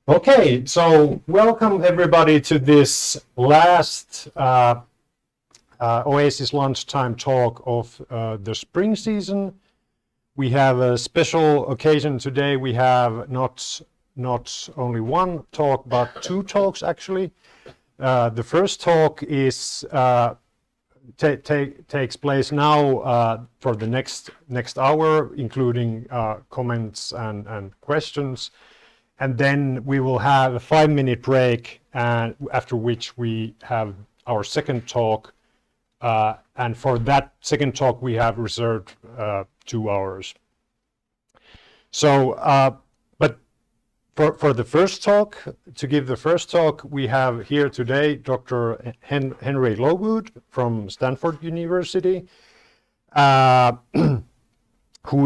Okay, so welcome everybody to this last OASIS Lunchtime talk of the spring season. We have a special occasion today. We have not only one talk, but two talks actually. The first talk is takes place now for the next hour, including comments and questions. And then we will have a 5-minute break, and after which we have our second talk. And for that second talk, we have reserved 2 hours. So, but for the first talk, to give the first talk, we have here today Dr. Henry Lowood from Stanford University, who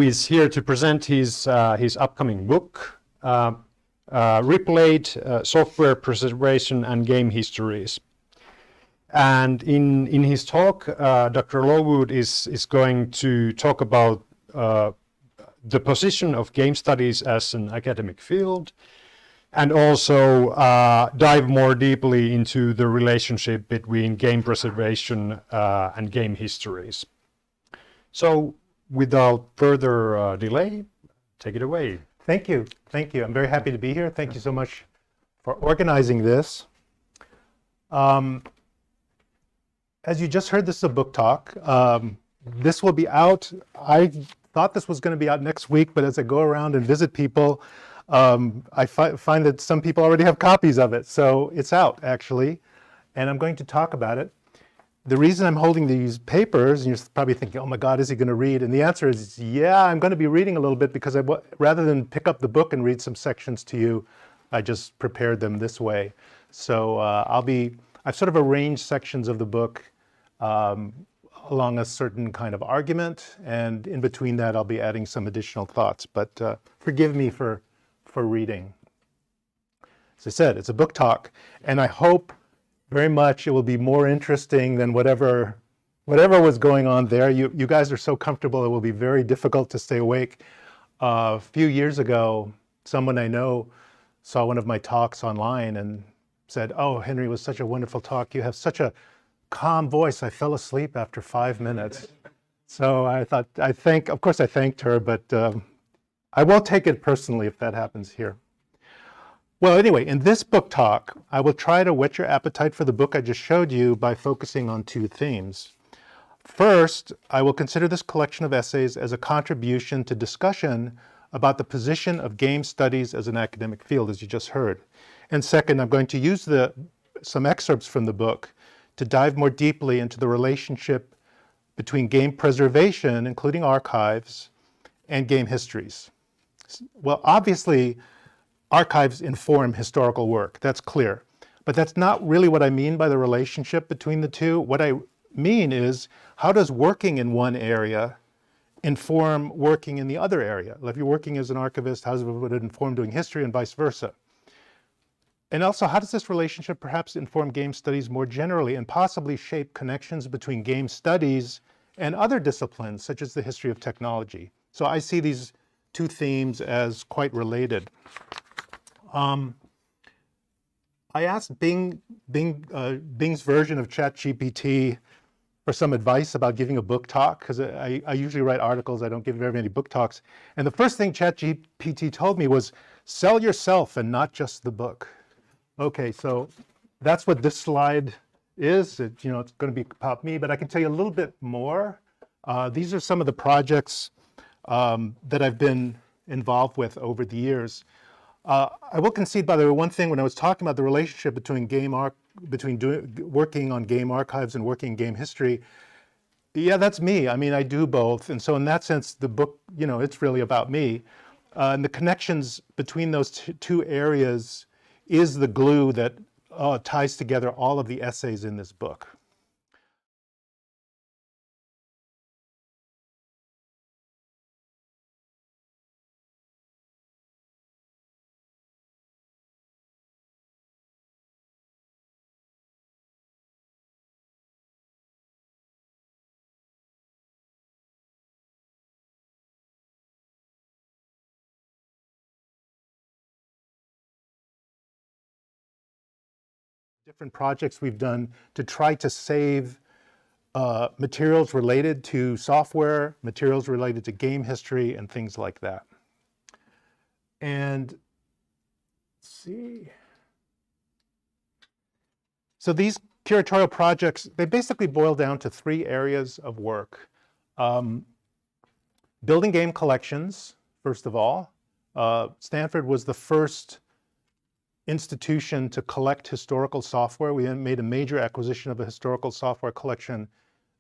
is here to present his upcoming book, Replayed Software Preservation and Game Histories. And in his talk, Dr. Lowood is going to talk about the position of game studies as an academic field, and also dive more deeply into the relationship between game preservation and game histories. So without further delay, take it away. Thank you. Thank you. I'm very happy to be here. Thank you so much for organizing this. As you just heard, this is a book talk. This will be out. I thought this was going to be out next week, but as I go around and visit people, I find that some people already have copies of it. So it's out, actually, and I'm going to talk about it. The reason I'm holding these papers, and you're probably thinking, oh my God, is he going to read? And the answer is, yeah, I'm going to be reading a little bit, because rather than pick up the book and read some sections to you, I just prepared them this way. So I've sort of arranged sections of the book along a certain kind of argument, and in between that, I'll be adding some additional thoughts. But forgive me for reading. As I said, it's a book talk, and I hope very much it will be more interesting than whatever was going on there. You guys are so comfortable, it will be very difficult to stay awake. A few years ago, someone I know saw one of my talks online and said, oh, Henry, it was such a wonderful talk. You have such a calm voice. I fell asleep after 5 minutes. So I thought, of course I thanked her, but I won't take it personally if that happens here. Well, anyway, in this book talk, I will try to whet your appetite for the book I just showed you by focusing on 2 themes. First, I will consider this collection of essays as a contribution to discussion about the position of game studies as an academic field, as you just heard. And second, I'm going to use some excerpts from the book to dive more deeply into the relationship between game preservation, including archives, and game histories. Well, obviously, archives inform historical work, that's clear. But that's not really what I mean by the relationship between the two. What I mean is, how does working in one area inform working in the other area? If you're working as an archivist, how would it inform doing history, and vice versa? And also, how does this relationship perhaps inform game studies more generally, and possibly shape connections between game studies and other disciplines, such as the history of technology? So I see these 2 themes as quite related. I asked Bing's version of ChatGPT for some advice about giving a book talk, because I usually write articles, I don't give very many book talks. And the first thing ChatGPT told me was, sell yourself and not just the book. Okay, so that's what this slide is. It's going to be about me, but I can tell you a little bit more. These are some of the projects that I've been involved with over the years. I will concede, by the way, one thing when I was talking about the relationship between working on game archives and working in game history. Yeah, that's me. I mean, I do both. And so in that sense, the book, it's really about me. And the connections between those 2 areas is the glue that ties together all of the essays in this book. different projects we've done to try to save materials related to software, materials related to game history, and things like that. And let's see. So these curatorial projects, they basically boil down to 3 areas of work. Building game collections, first of all. Stanford was the first institution to collect historical software. We made a major acquisition of a historical software collection,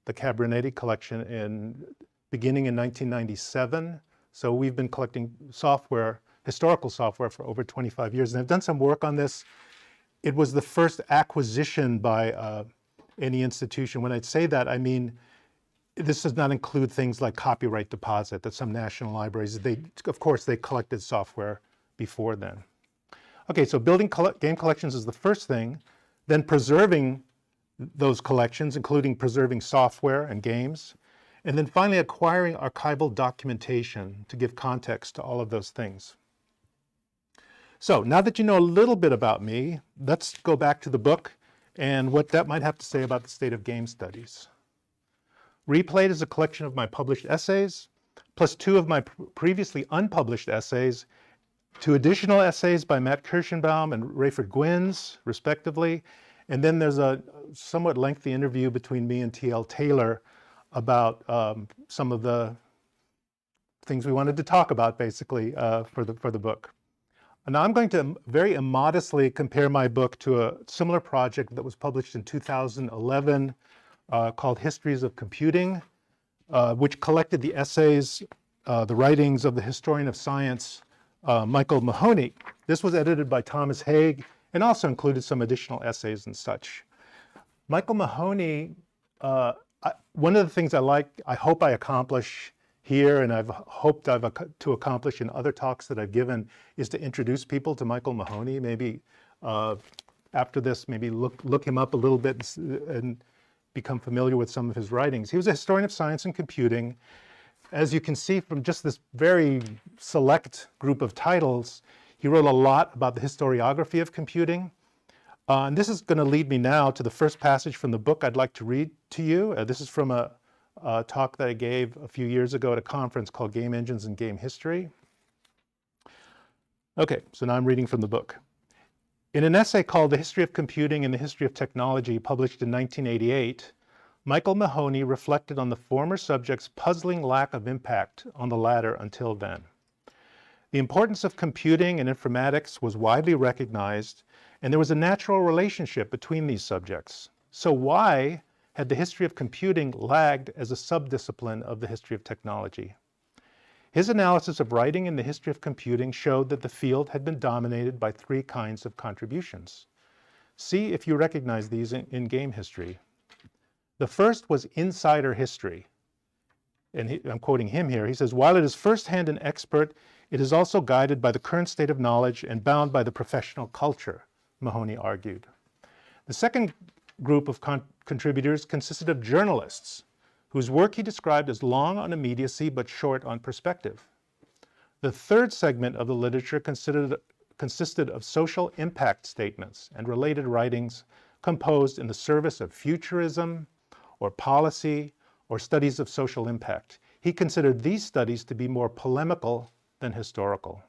the Cabernetti collection, beginning in 1997. So we've been collecting software, historical software, for over 25 years. And I've done some work on this. It was the first acquisition by any institution. When I say that, I mean, this does not include things like copyright deposit that some national libraries, of course, they collected software before then. Okay, so building game collections is the first thing, then preserving those collections, including preserving software and games, and then finally acquiring archival documentation to give context to all of those things. So now that you know a little bit about me, let's go back to the book and what that might have to say about the state of game studies. Replayed is a collection of my published essays, plus 2 of my previously unpublished essays, 2 additional essays by Matt Kirschenbaum and Rayford Gwynns, respectively. And then there's a somewhat lengthy interview between me and T.L. Taylor about some of the things we wanted to talk about, basically, for the book. And now I'm going to very immodestly compare my book to a similar project that was published in 2011 called Histories of Computing, which collected the essays, the writings of the historian of science, Michael Mahoney. This was edited by Thomas Haig and also included some additional essays and such. Michael Mahoney, one of the things I hope I accomplish here, and I've hoped to accomplish in other talks that I've given, is to introduce people to Michael Mahoney. Maybe after this, maybe look him up a little bit and become familiar with some of his writings. He was a historian of science and computing. As you can see from just this very select group of titles, he wrote a lot about the historiography of computing. And this is going to lead me now to the first passage from the book I'd like to read to you. This is from a talk that I gave a few years ago at a conference called Game Engines and Game History. Okay, so now I'm reading from the book. In an essay called The History of Computing and the History of Technology, published in 1988, Michael Mahoney reflected on the former subject's puzzling lack of impact on the latter until then. The importance of computing and informatics was widely recognized, and there was a natural relationship between these subjects. So why had the history of computing lagged as a subdiscipline of the history of technology? His analysis of writing in the history of computing showed that the field had been dominated by 3 kinds of contributions. See if you recognize these in game history. The first was insider history. And I'm quoting him here. He says, while it is firsthand and expert, it is also guided by the current state of knowledge and bound by the professional culture, Mahoney argued. The second group of contributors consisted of journalists, whose work he described as long on immediacy but short on perspective. The third segment of the literature consisted of social impact statements and related writings composed in the service of futurism or policy or studies of social impact. He considered these studies to be more polemical than historical.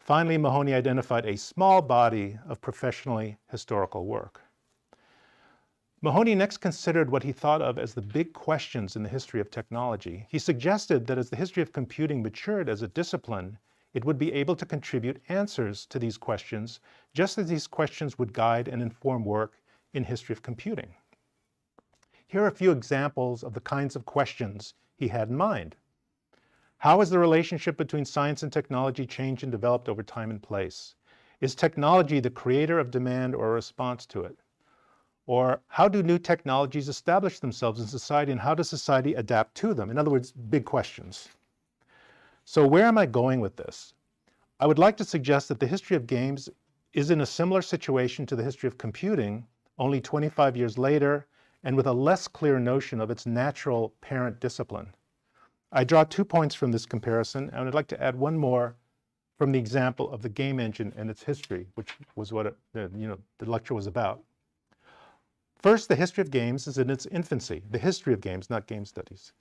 Finally, Mahoney identified a small body of professionally historical work. Mahoney next considered what he thought of as the big questions in the history of technology. He suggested that as the history of computing matured as a discipline, it would be able to contribute answers to these questions, just as these questions would guide and inform work in history of computing. Here are a few examples of the kinds of questions he had in mind. How has the relationship between science and technology changed and developed over time and place? Is technology the creator of demand or a response to it? Or how do new technologies establish themselves in society, and how does society adapt to them? In other words, big questions. So where am I going with this? I would like to suggest that the history of games is in a similar situation to the history of computing, only 25 years later, and with a less clear notion of its natural parent discipline. I draw 2 points from this comparison, and I'd like to add one more from the example of the game engine and its history, which was what the lecture was about. First, the history of games is in its infancy, the history of games, not game studies.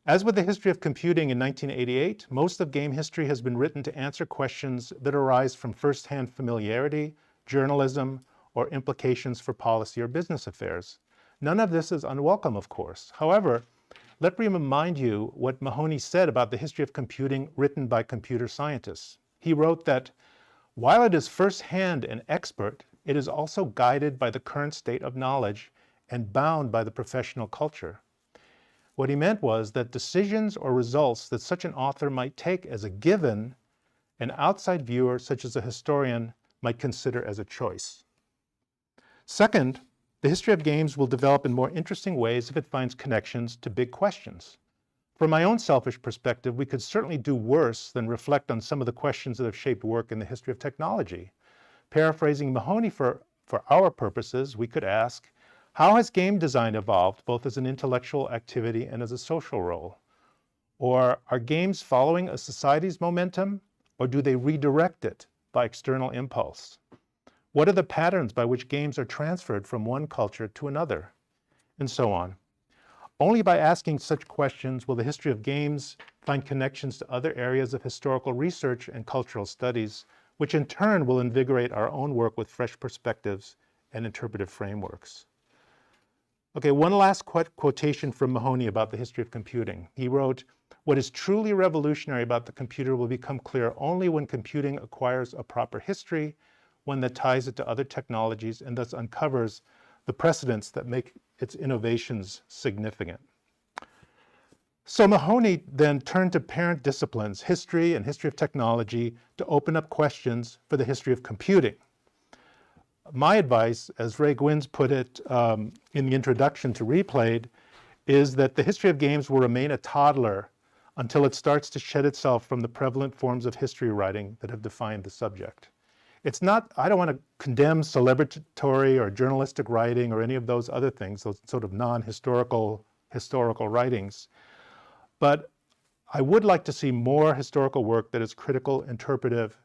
As with the history of computing in 1988, most of game history has been written to answer questions that arise from first-hand familiarity, journalism, or implications for policy or business affairs. None of this is unwelcome, of course. However, let me remind you what Mahoney said about the history of computing written by computer scientists. He wrote that, while it is first-hand and expert, it is also guided by the current state of knowledge and bound by the professional culture. What he meant was that decisions or results that such an author might take as a given, an outside viewer, such as a historian, might consider as a choice. Second, the history of games will develop in more interesting ways if it finds connections to big questions. From my own selfish perspective, we could certainly do worse than reflect on some of the questions that have shaped work in the history of technology. Paraphrasing Mahoney for our purposes, we could ask, how has game design evolved, both as an intellectual activity and as a social role? Or are games following a society's momentum, or do they redirect it by external impulse? What are the patterns by which games are transferred from one culture to another? And so on. Only by asking such questions will the history of games find connections to other areas of historical research and cultural studies, which in turn will invigorate our own work with fresh perspectives and interpretive frameworks. Okay, one last quotation from Mahoney about the history of computing. He wrote, "What is truly revolutionary about the computer will become clear only when computing acquires a proper history, one that ties it to other technologies and thus uncovers the precedents that make its innovations significant." So Mahoney then turned to parent disciplines, history and history of technology, to open up questions for the history of computing. My advice, as Ray Gwynns put it in the introduction to Replayed, is that the history of games will remain a toddler until it starts to shed itself from the prevalent forms of history writing that have defined the subject. It's not, I don't want to condemn celebratory or journalistic writing or any of those other things, those sort of non-historical writings. But I would like to see more historical work that is critical, interpretive,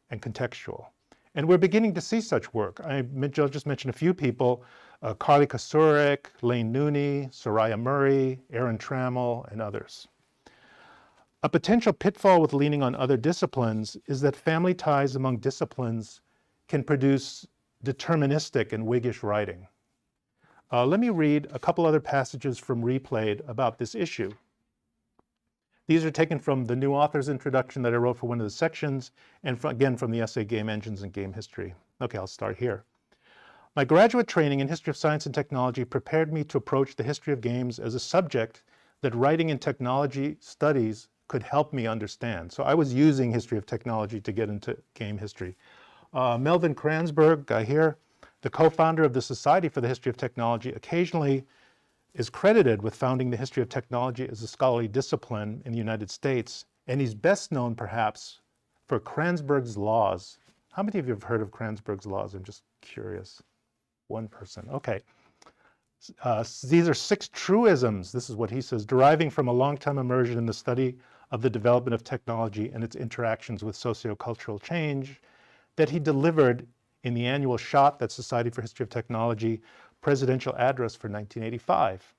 and contextual. And we're beginning to see such work. I'll just mention a few people, Carly Kosurik, Lane Nooney, Soraya Murray, Aaron Trammell, and others. A potential pitfall with leaning on other disciplines is that family ties among disciplines can produce deterministic and Whiggish writing. Let me read a couple other passages from Replayed about this issue. These are taken from the new author's introduction that I wrote for one of the sections, and again from the essay Game Engines and Game History. Okay, I'll start here. My graduate training in history of science and technology prepared me to approach the history of games as a subject that writing in technology studies could help me understand. So I was using history of technology to get into game history. Melvin Kranzberg, guy here, the co-founder of the Society for the History of Technology, occasionally is credited with founding the history of technology as a scholarly discipline in the United States, and he's best known perhaps for Kranzberg's laws. How many of you have heard of Kranzberg's laws? I'm just curious. One person, okay. These are 6 truisms, this is what he says, deriving from a long-time immersion in the study of the development of technology and its interactions with sociocultural change that he delivered in the annual SHOT, that's Society for History of Technology, presidential address for 1985.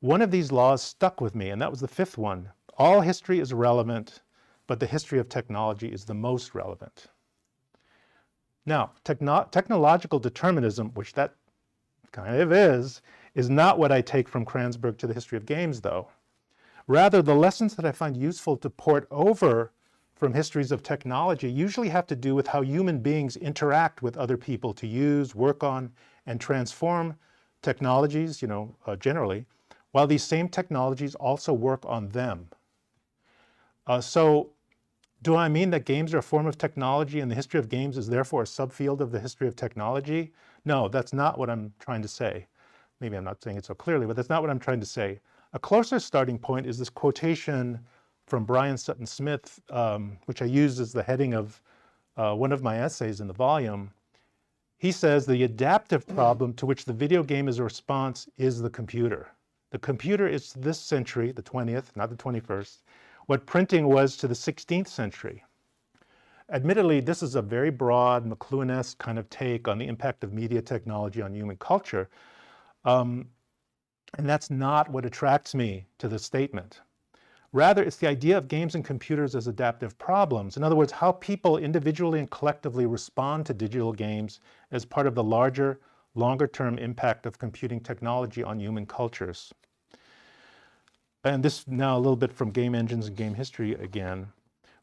One of these laws stuck with me, and that was the 5th one. All history is relevant, but the history of technology is the most relevant. Now, technological determinism, which that kind of is not what I take from Kranzberg to the history of games, though. Rather, the lessons that I find useful to port over from histories of technology usually have to do with how human beings interact with other people to use, work on, and transform technologies, generally, while these same technologies also work on them. So do I mean that games are a form of technology and the history of games is therefore a subfield of the history of technology? No, that's not what I'm trying to say. Maybe I'm not saying it so clearly, but that's not what I'm trying to say. A closer starting point is this quotation from Brian Sutton Smith, which I used as the heading of one of my essays in the volume. He says, the adaptive problem to which the video game is a response is the computer. The computer is to this century, the 20th, not the 21st, what printing was to the 16th century. Admittedly, this is a very broad McLuhan-esque kind of take on the impact of media technology on human culture. And that's not what attracts me to this statement. Rather, it's the idea of games and computers as adaptive problems. In other words, how people individually and collectively respond to digital games as part of the larger, longer-term impact of computing technology on human cultures. And this now a little bit from game engines and game history again.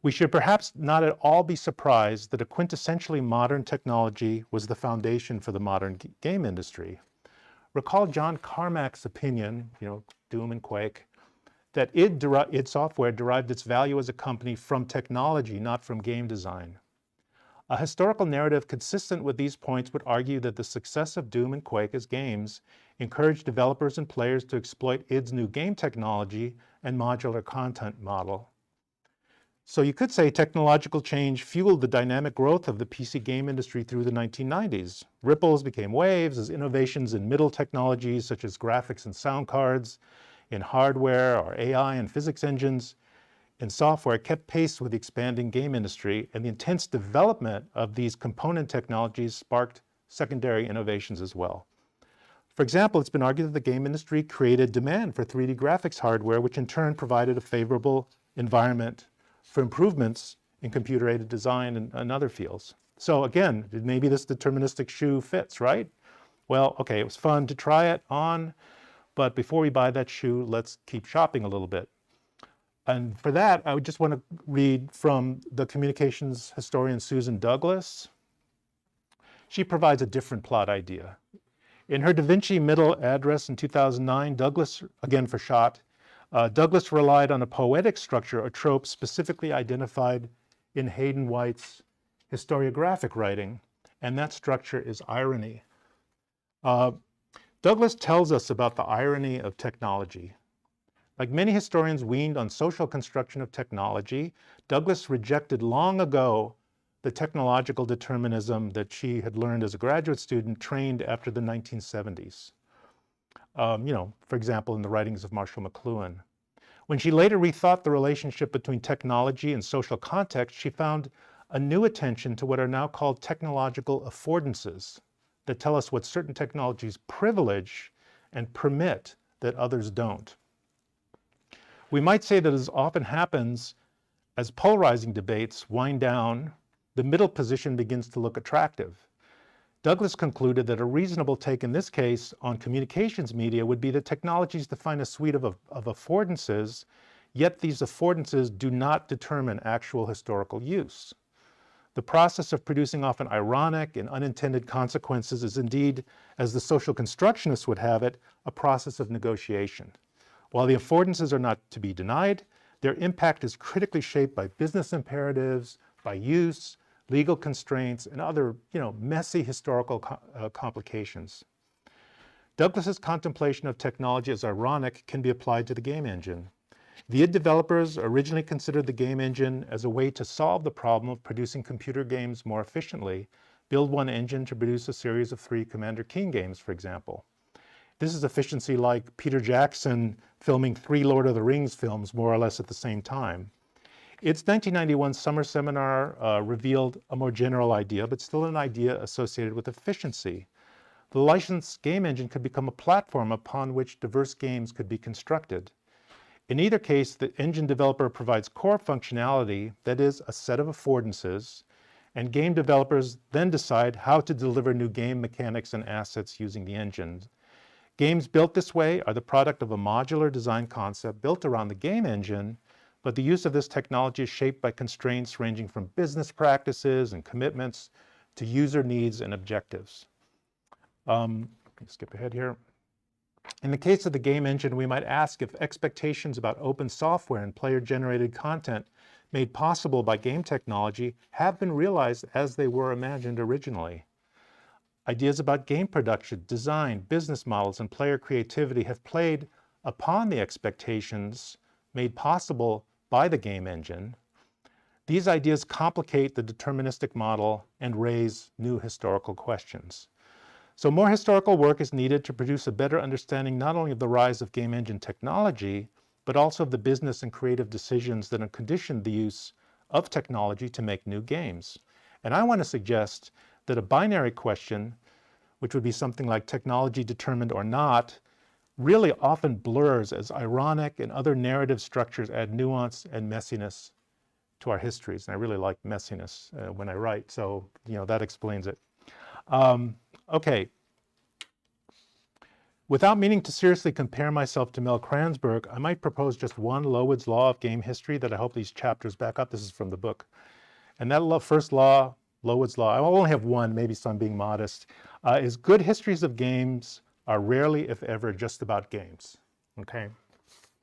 We should perhaps not at all be surprised that a quintessentially modern technology was the foundation for the modern game industry. Recall John Carmack's opinion, Doom and Quake, that id Software derived its value as a company from technology, not from game design. A historical narrative consistent with these points would argue that the success of Doom and Quake as games encouraged developers and players to exploit id's new game technology and modular content model. So you could say technological change fueled the dynamic growth of the PC game industry through the 1990s. Ripples became waves as innovations in middle technologies such as graphics and sound cards, in hardware or AI and physics engines, and software kept pace with the expanding game industry, and the intense development of these component technologies sparked secondary innovations as well. For example, it's been argued that the game industry created demand for 3D graphics hardware, which in turn provided a favorable environment for improvements in computer-aided design and other fields. So again, maybe this deterministic shoe fits, right? Well, okay, it was fun to try it on, but before we buy that shoe, let's keep shopping a little bit. And for that, I would just want to read from the communications historian Susan Douglas. She provides a different plot idea. In her Da Vinci Middle address in 2009, Douglas, again for shot, Douglas relied on a poetic structure or trope specifically identified in Hayden White's historiographic writing, and that structure is irony. Douglas tells us about the irony of technology. Like many historians weaned on social construction of technology, Douglas rejected long ago the technological determinism that she had learned as a graduate student trained after the 1970s. For example, in the writings of Marshall McLuhan. When she later rethought the relationship between technology and social context, she found a new attention to what are now called technological affordances that tell us what certain technologies privilege and permit that others don't. We might say that as often happens as polarizing debates wind down, the middle position begins to look attractive. Douglas concluded that a reasonable take in this case on communications media would be that technologies define a suite of affordances, yet these affordances do not determine actual historical use. The process of producing often ironic and unintended consequences is indeed, as the social constructionists would have it, a process of negotiation. While the affordances are not to be denied, their impact is critically shaped by business imperatives, by use, legal constraints, and other, messy historical complications. Douglas's contemplation of technology as ironic can be applied to the game engine. The id developers originally considered the game engine as a way to solve the problem of producing computer games more efficiently. Build one engine to produce a series of 3 Commander Keen games, for example. This is efficiency like Peter Jackson filming 3 Lord of the Rings films more or less at the same time. Its 1991 summer seminar revealed a more general idea, but still an idea associated with efficiency. The licensed game engine could become a platform upon which diverse games could be constructed. In either case, the engine developer provides core functionality, that is, a set of affordances, and game developers then decide how to deliver new game mechanics and assets using the engine. Games built this way are the product of a modular design concept built around the game engine, but the use of this technology is shaped by constraints ranging from business practices and commitments to user needs and objectives. Skip ahead here. In the case of the game engine, we might ask if expectations about open software and player-generated content made possible by game technology have been realized as they were imagined originally. Ideas about game production, design, business models, and player creativity have played upon the expectations made possible by the game engine. These ideas complicate the deterministic model and raise new historical questions. So more historical work is needed to produce a better understanding not only of the rise of game engine technology, but also of the business and creative decisions that have conditioned the use of technology to make new games. And I want to suggest that a binary question, which would be something like technology determined or not, really often blurs as ironic and other narrative structures add nuance and messiness to our histories. And I really like messiness when I write, so that explains it. Okay. Without meaning to seriously compare myself to Mel Kranzberg, I might propose just one Lowood's law of game history that I hope these chapters back up. This is from the book. And that first law, Lowood's law, I only have one, maybe so I'm being modest, is good histories of games are rarely, if ever, just about games. Okay,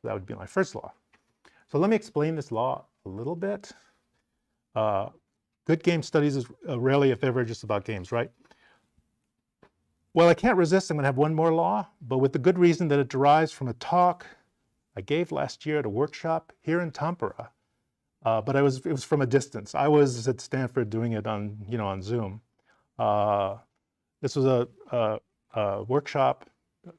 that would be my first law. So let me explain this law a little bit. Good game studies is rarely, if ever, just about games, right? Well, I can't resist. I'm going to have one more law, but with the good reason that it derives from a talk I gave last year at a workshop here in Tampere. But it was from a distance. I was at Stanford doing it on Zoom. This was a workshop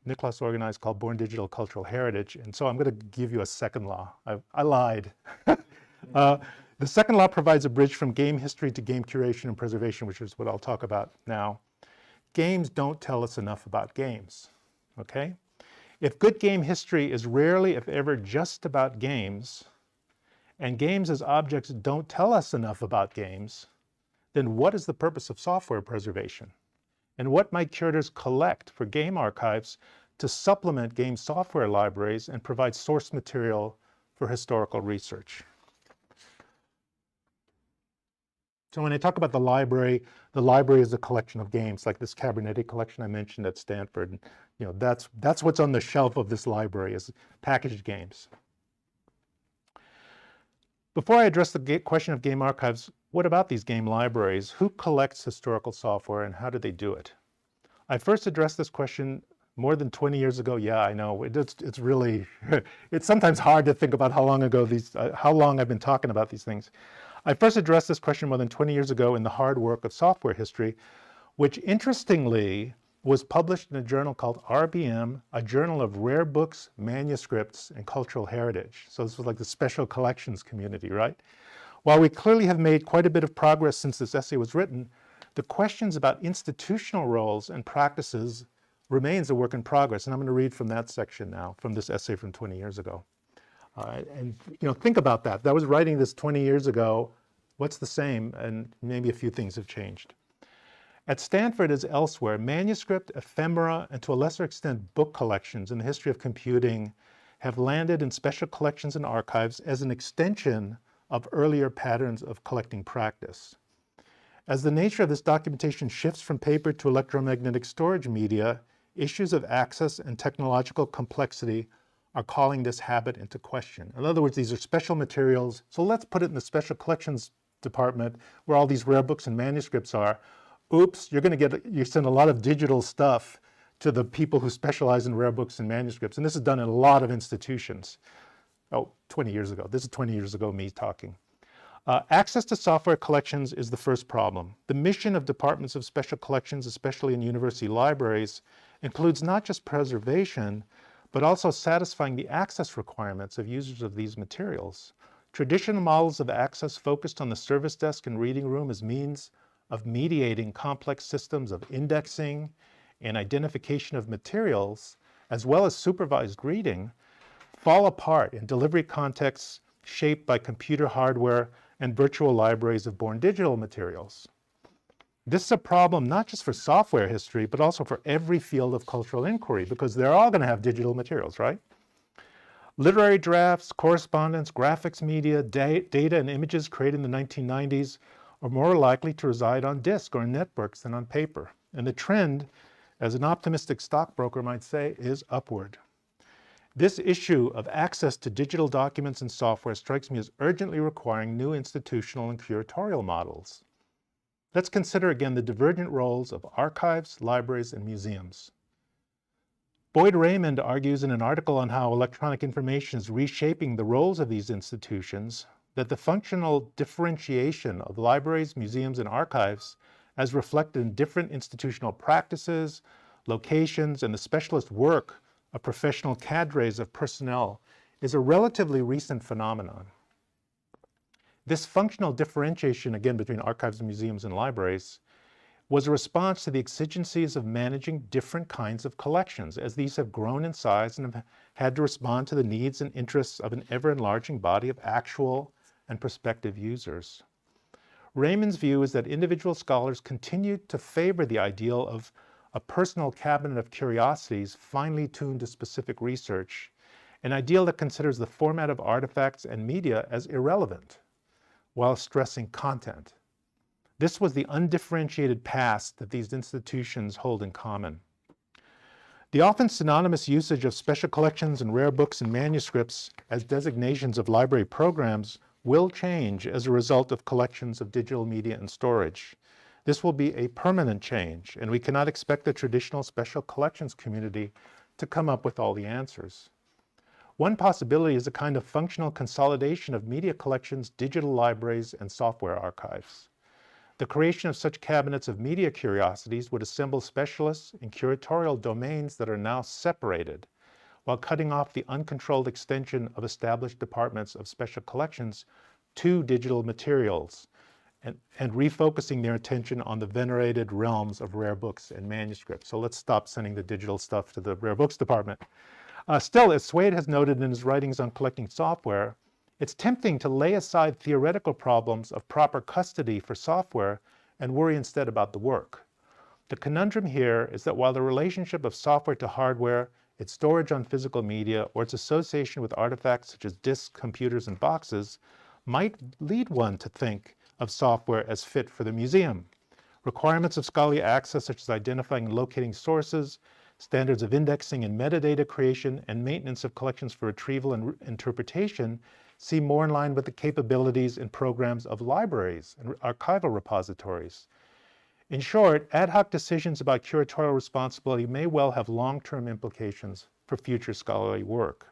Niklas organized called Born Digital Cultural Heritage, and so I'm going to give you a second law. I lied. The second law provides a bridge from game history to game curation and preservation, which is what I'll talk about now. Games don't tell us enough about games, okay? If good game history is rarely, if ever, just about games, and games as objects don't tell us enough about games, then what is the purpose of software preservation? And what might curators collect for game archives to supplement game software libraries and provide source material for historical research? So when I talk about the library is a collection of games, like this Cabernetti collection I mentioned at Stanford. That's what's on the shelf of this library, is packaged games. Before I address the question of game archives, what about these game libraries? Who collects historical software and how do they do it? I first addressed this question more than 20 years ago. Yeah, I know, it's really, it's sometimes hard to think about how long I've been talking about these things. I first addressed this question more than 20 years ago in the hard work of software history, which interestingly was published in a journal called RBM, a journal of rare books, manuscripts, and cultural heritage. So this was like the special collections community, right? While we clearly have made quite a bit of progress since this essay was written, the questions about institutional roles and practices remains a work in progress. And I'm going to read from that section now, from this essay from 20 years ago. And think about that. That was writing this 20 years ago. What's the same? And maybe a few things have changed. At Stanford as elsewhere, manuscript, ephemera, and to a lesser extent book collections in the history of computing have landed in special collections and archives as an extension of earlier patterns of collecting practice. As the nature of this documentation shifts from paper to electromagnetic storage media, issues of access and technological complexity are calling this habit into question. In other words, these are special materials, so let's put it in the special collections department where all these rare books and manuscripts are. Oops, you send a lot of digital stuff to the people who specialize in rare books and manuscripts, and this is done in a lot of institutions. 20 years ago. This is 20 years ago, me talking. Access to software collections is the first problem. The mission of departments of special collections, especially in university libraries, includes not just preservation, but also satisfying the access requirements of users of these materials. Traditional models of access focused on the service desk and reading room as means of mediating complex systems of indexing and identification of materials, as well as supervised reading, fall apart in delivery contexts shaped by computer hardware and virtual libraries of born digital materials. This is a problem not just for software history, but also for every field of cultural inquiry, because they're all going to have digital materials, right? Literary drafts, correspondence, graphics media, data and images created in the 1990s are more likely to reside on disk or in networks than on paper. And the trend, as an optimistic stockbroker might say, is upward. This issue of access to digital documents and software strikes me as urgently requiring new institutional and curatorial models. Let's consider again the divergent roles of archives, libraries, and museums. Boyd Raymond argues in an article on how electronic information is reshaping the roles of these institutions that the functional differentiation of libraries, museums, and archives, as reflected in different institutional practices, locations, and the specialist work of professional cadres of personnel, is a relatively recent phenomenon. This functional differentiation, again, between archives and museums and libraries, was a response to the exigencies of managing different kinds of collections, as these have grown in size and have had to respond to the needs and interests of an ever-enlarging body of actual and prospective users. Raymond's view is that individual scholars continued to favor the ideal of a personal cabinet of curiosities finely tuned to specific research, an ideal that considers the format of artifacts and media as irrelevant, while stressing content. This was the undifferentiated past that these institutions hold in common. The often synonymous usage of special collections and rare books and manuscripts as designations of library programs will change as a result of collections of digital media and storage. This will be a permanent change, and we cannot expect the traditional special collections community to come up with all the answers. One possibility is a kind of functional consolidation of media collections, digital libraries, and software archives. The creation of such cabinets of media curiosities would assemble specialists in curatorial domains that are now separated, while cutting off the uncontrolled extension of established departments of special collections to digital materials, and refocusing their attention on the venerated realms of rare books and manuscripts. So let's stop sending the digital stuff to the rare books department. Still, as Swade has noted in his writings on collecting software, it's tempting to lay aside theoretical problems of proper custody for software and worry instead about the work. The conundrum here is that while the relationship of software to hardware, its storage on physical media, or its association with artifacts such as disks, computers, and boxes might lead one to think of software as fit for the museum. Requirements of scholarly access such as identifying and locating sources, standards of indexing and metadata creation, and maintenance of collections for retrieval and interpretation seem more in line with the capabilities and programs of libraries and archival repositories. In short, ad hoc decisions about curatorial responsibility may well have long-term implications for future scholarly work.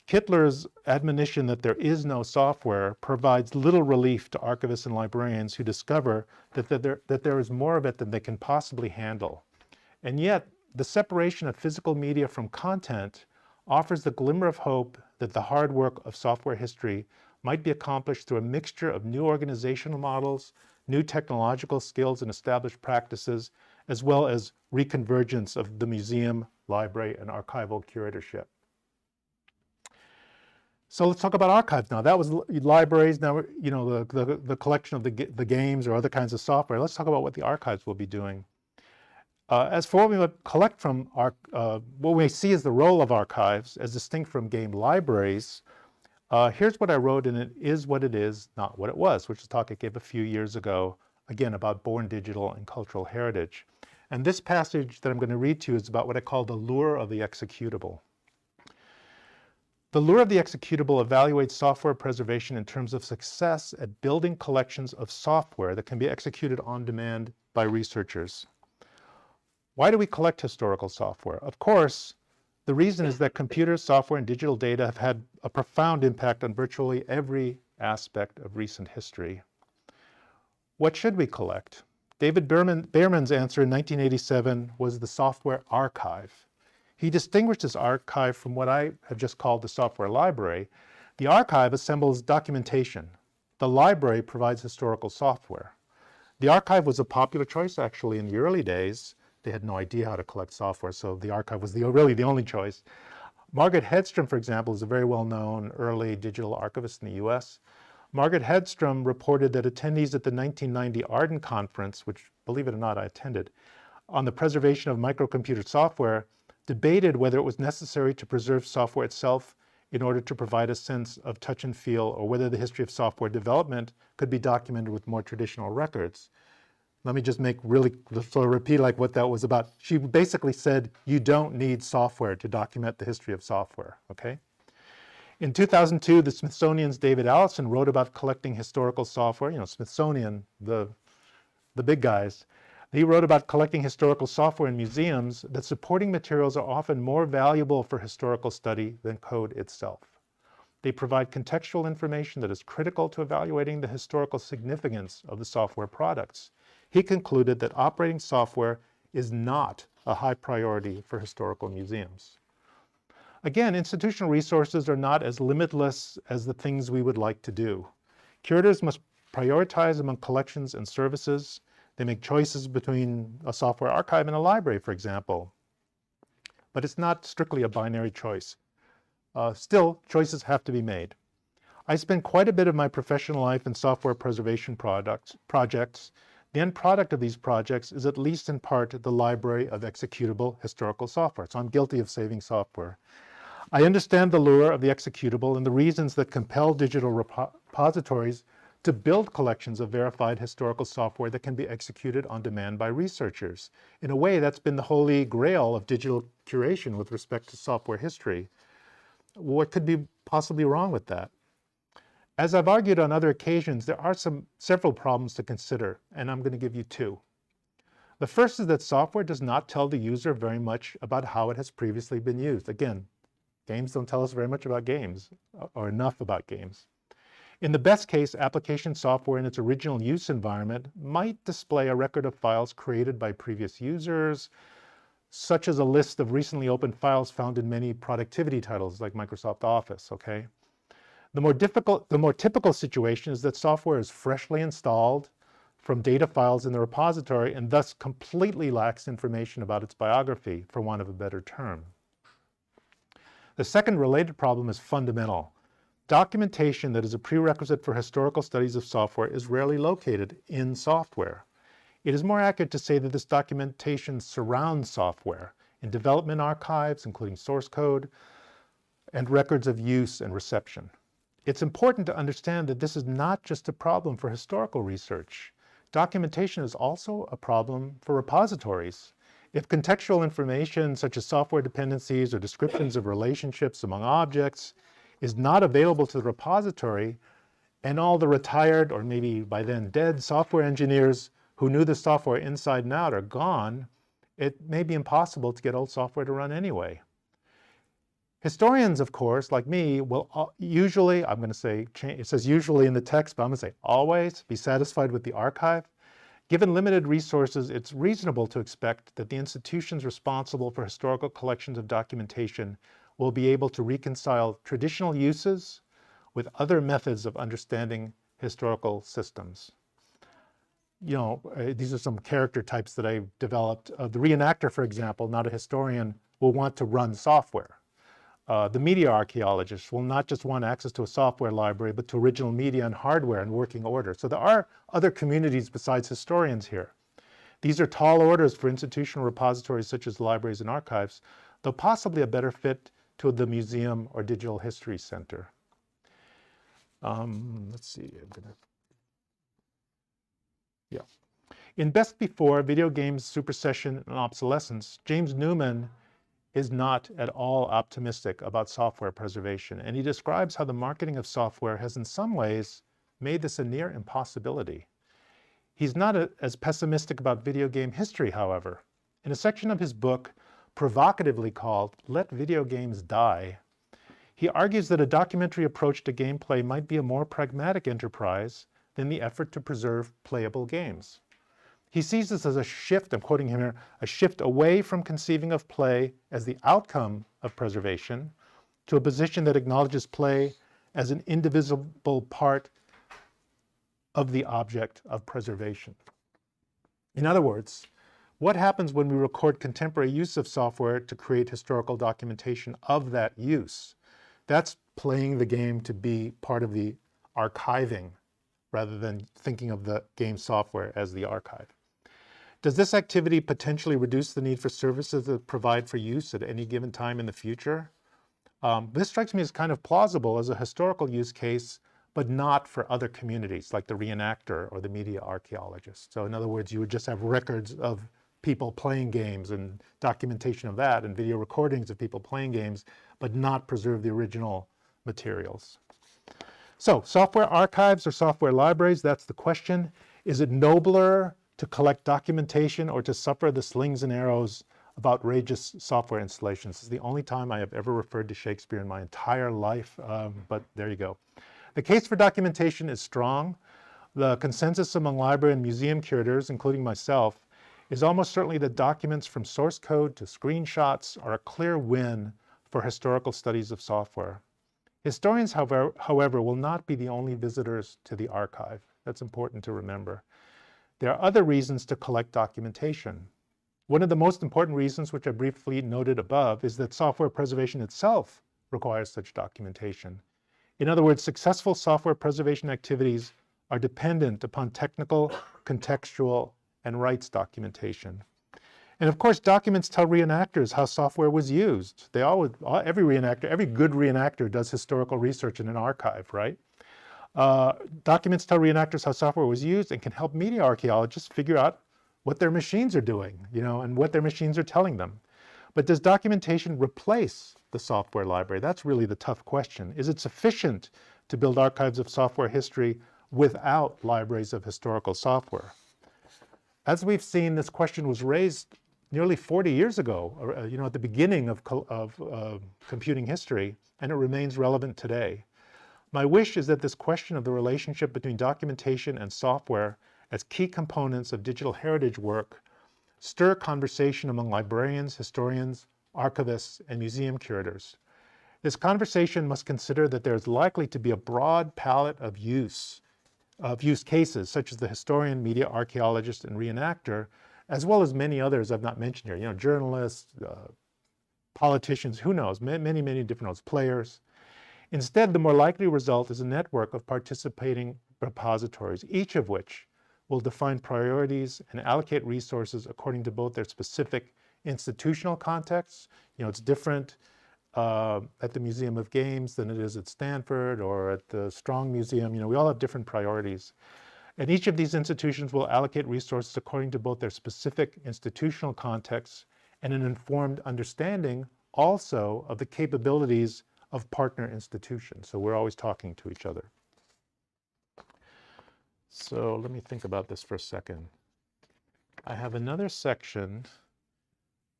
Kittler's admonition that there is no software provides little relief to archivists and librarians who discover that there is more of it than they can possibly handle. And yet, the separation of physical media from content offers the glimmer of hope that the hard work of software history might be accomplished through a mixture of new organizational models, new technological skills and established practices, as well as reconvergence of the museum, library, and archival curatorship. So let's talk about archives now. That was libraries. Now, the collection of the games or other kinds of software. Let's talk about what the archives will be doing. As for what we would collect from what we see as the role of archives as distinct from game libraries, here's what I wrote, and it is what it is, not what it was, which is a talk I gave a few years ago, again, about born digital and cultural heritage. And this passage that I'm going to read to you is about what I call the lure of the executable. The lure of the executable evaluates software preservation in terms of success at building collections of software that can be executed on demand by researchers. Why do we collect historical software? Of course, the reason is that computers, software, and digital data have had a profound impact on virtually every aspect of recent history. What should we collect? David Behrman's answer in 1987 was the software archive. He distinguished his archive from what I have just called the software library. The archive assembles documentation. The library provides historical software. The archive was a popular choice, actually, in the early days. They had no idea how to collect software, so the archive was really the only choice. Margaret Hedstrom, for example, is a very well-known early digital archivist in the US. Margaret Hedstrom reported that attendees at the 1990 Arden Conference, which, believe it or not, I attended, on the preservation of microcomputer software, debated whether it was necessary to preserve software itself in order to provide a sense of touch and feel, or whether the history of software development could be documented with more traditional records. Let me just repeat like what that was about. She basically said, you don't need software to document the history of software, okay? In 2002, the Smithsonian's David Allison wrote about collecting historical software. Smithsonian, the big guys. He wrote about collecting historical software in museums, that supporting materials are often more valuable for historical study than code itself. They provide contextual information that is critical to evaluating the historical significance of the software products. He concluded that operating software is not a high priority for historical museums. Again, institutional resources are not as limitless as the things we would like to do. Curators must prioritize among collections and services. They make choices between a software archive and a library, for example. But it's not strictly a binary choice. Still, choices have to be made. I spend quite a bit of my professional life in software preservation projects. The end product of these projects is at least in part the library of executable historical software. So I'm guilty of saving software. I understand the lure of the executable and the reasons that compel digital repositories to build collections of verified historical software that can be executed on demand by researchers. In a way, that's been the holy grail of digital curation with respect to software history. What could be possibly wrong with that? As I've argued on other occasions, there are several problems to consider, and I'm going to give you two. The first is that software does not tell the user very much about how it has previously been used. Again, games don't tell us very much about games, or enough about games. In the best case, application software in its original use environment might display a record of files created by previous users, such as a list of recently opened files found in many productivity titles like Microsoft Office, okay? The more typical situation is that software is freshly installed from data files in the repository and thus completely lacks information about its biography, for want of a better term. The second related problem is fundamental. Documentation that is a prerequisite for historical studies of software is rarely located in software. It is more accurate to say that this documentation surrounds software in development archives, including source code, and records of use and reception. It's important to understand that this is not just a problem for historical research. Documentation is also a problem for repositories. If contextual information, such as software dependencies or descriptions of relationships among objects, is not available to the repository, and all the retired or maybe by then dead software engineers who knew the software inside and out are gone, it may be impossible to get old software to run anyway. Historians, of course, like me, will usually, I'm going to say, it says usually in the text, but I'm going to say always, be satisfied with the archive. Given limited resources, it's reasonable to expect that the institutions responsible for historical collections of documentation will be able to reconcile traditional uses with other methods of understanding historical systems. You know, these are some character types that I've developed. The reenactor, for example, not a historian, will want to run software. The media archaeologist will not just want access to a software library, but to original media and hardware in working order. So there are other communities besides historians here. These are tall orders for institutional repositories such as libraries and archives, though possibly a better fit to the museum or digital history center. Let's see, In Best Before, Video Games, Supersession, and Obsolescence, James Newman is not at all optimistic about software preservation, and he describes how the marketing of software has in some ways made this a near impossibility. He's not as pessimistic about video game history, however. In a section of his book, provocatively called "Let Video Games Die," he argues that a documentary approach to gameplay might be a more pragmatic enterprise than the effort to preserve playable games. He sees this as a shift, I'm quoting him here, a shift away from conceiving of play as the outcome of preservation to a position that acknowledges play as an indivisible part of the object of preservation. In other words, what happens when we record contemporary use of software to create historical documentation of that use? That's playing the game to be part of the archiving rather than thinking of the game software as the archive. Does this activity potentially reduce the need for services that provide for use at any given time in the future? This strikes me as kind of plausible as a historical use case, but not for other communities like the reenactor or the media archaeologist. So in other words, you would just have records of people playing games and documentation of that and video recordings of people playing games, but not preserve the original materials. So software archives or software libraries, that's the question. Is it nobler to collect documentation or to suffer the slings and arrows of outrageous software installations? This is the only time I have ever referred to Shakespeare in my entire life, but there you go. The case for documentation is strong. The consensus among library and museum curators, including myself, is almost certainly that documents from source code to screenshots are a clear win for historical studies of software. Historians, however, will not be the only visitors to the archive. That's important to remember. There are other reasons to collect documentation. One of the most important reasons, which I briefly noted above, is that software preservation itself requires such documentation. In other words, successful software preservation activities are dependent upon technical, contextual, and rights documentation. And of course, documents tell reenactors how software was used. Every good reenactor does historical research in an archive, right? Documents tell reenactors how software was used and can help media archaeologists figure out what their machines are doing, and what their machines are telling them. But does documentation replace the software library? That's really the tough question. Is it sufficient to build archives of software history without libraries of historical software? As we've seen, this question was raised nearly 40 years ago, at the beginning of computing history, and it remains relevant today. My wish is that this question of the relationship between documentation and software as key components of digital heritage work stir conversation among librarians, historians, archivists, and museum curators. This conversation must consider that there is likely to be a broad palette of use cases, such as the historian, media archaeologist, and reenactor, as well as many others I've not mentioned here, journalists, politicians, who knows, many, many different nodes, players. Instead, the more likely result is a network of participating repositories, each of which will define priorities and allocate resources according to both their specific institutional contexts. It's different at the Museum of Games than it is at Stanford or at the Strong Museum. We all have different priorities. And each of these institutions will allocate resources according to both their specific institutional contexts and an informed understanding also of the capabilities of partner institutions. So we're always talking to each other. So let me think about this for a second. I have another section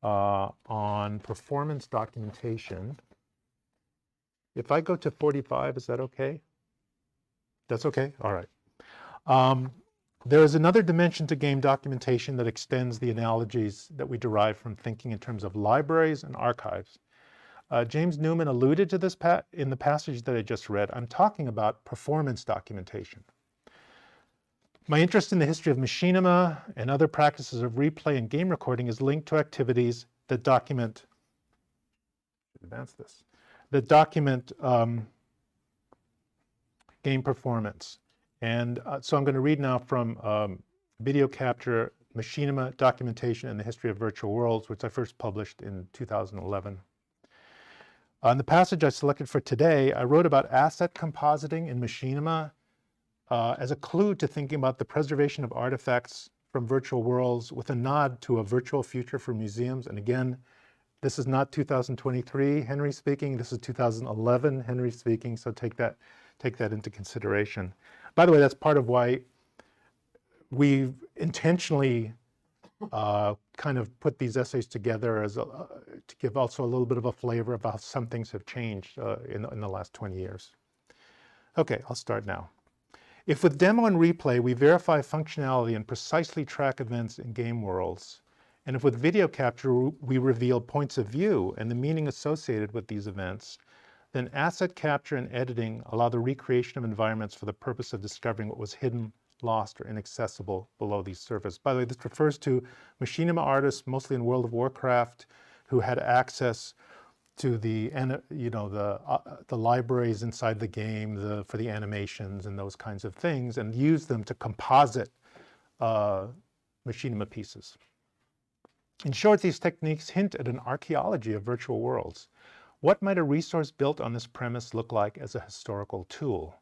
on performance documentation. If I go to 45, is that okay? That's okay? All right. There is another dimension to game documentation that extends the analogies that we derive from thinking in terms of libraries and archives. James Newman alluded to this in the passage that I just read. I'm talking about performance documentation. My interest in the history of machinima and other practices of replay and game recording is linked to activities that document, game performance. And so I'm going to read now from Video Capture, Machinima Documentation and the History of Virtual Worlds, which I first published in 2011. On the passage I selected for today, I wrote about asset compositing in machinima as a clue to thinking about the preservation of artifacts from virtual worlds with a nod to a virtual future for museums. And again, this is not 2023 Henry speaking, this is 2011 Henry speaking, so take that into consideration. By the way, that's part of why we've intentionally kind of put these essays together as to give also a little bit of a flavor of how some things have changed in the last 20 years. Okay, I'll start now. If with demo and replay we verify functionality and precisely track events in game worlds, and if with video capture we reveal points of view and the meaning associated with these events, then asset capture and editing allow the recreation of environments for the purpose of discovering what was hidden, lost, or inaccessible below the surface. By the way, this refers to machinima artists, mostly in World of Warcraft, who had access to the libraries inside the game for the animations and those kinds of things, and use them to composite machinima pieces. In short, these techniques hint at an archaeology of virtual worlds. What might a resource built on this premise look like as a historical tool?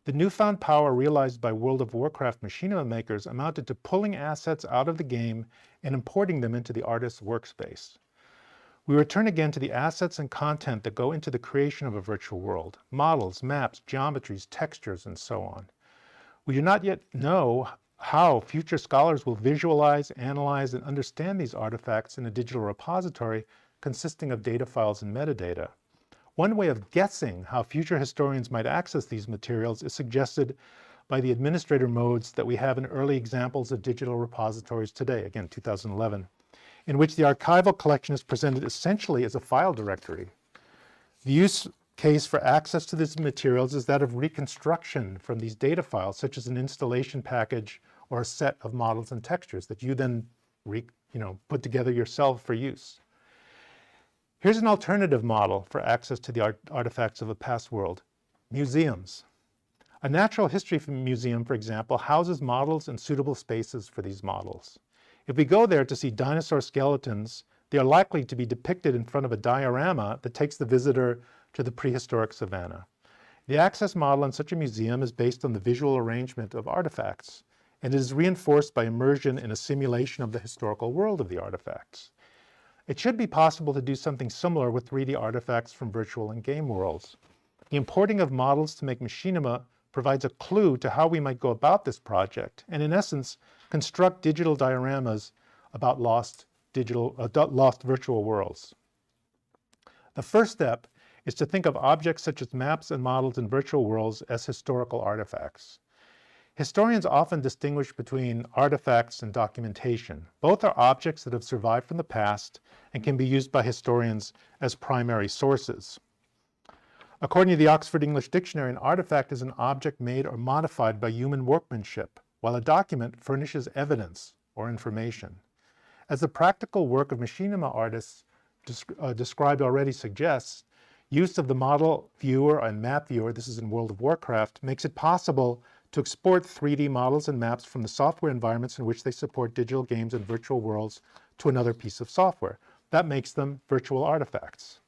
The newfound power realized by World of Warcraft machinima makers amounted to pulling assets out of the game and importing them into the artist's workspace. We return again to the assets and content that go into the creation of a virtual world: models, maps, geometries, textures, and so on. We do not yet know how future scholars will visualize, analyze, and understand these artifacts in a digital repository consisting of data files and metadata. One way of guessing how future historians might access these materials is suggested by the administrator modes that we have in early examples of digital repositories today, again, 2011, in which the archival collection is presented essentially as a file directory. The use case for access to these materials is that of reconstruction from these data files, such as an installation package or a set of models and textures that you then put together yourself for use. Here's an alternative model for access to the artifacts of a past world: museums. A natural history museum, for example, houses models and suitable spaces for these models. If we go there to see dinosaur skeletons, they are likely to be depicted in front of a diorama that takes the visitor to the prehistoric savanna. The access model in such a museum is based on the visual arrangement of artifacts, and it is reinforced by immersion in a simulation of the historical world of the artifacts. It should be possible to do something similar with 3D artifacts from virtual and game worlds. The importing of models to make machinima provides a clue to how we might go about this project, and in essence, construct digital dioramas about lost virtual worlds. The first step is to think of objects such as maps and models in virtual worlds as historical artifacts. Historians often distinguish between artifacts and documentation. Both are objects that have survived from the past and can be used by historians as primary sources. According to the Oxford English Dictionary, an artifact is an object made or modified by human workmanship, while a document furnishes evidence or information. As the practical work of machinima artists described already suggests, use of the model viewer and map viewer, this is in World of Warcraft, makes it possible to export 3D models and maps from the software environments in which they support digital games and virtual worlds to another piece of software. That makes them virtual artifacts.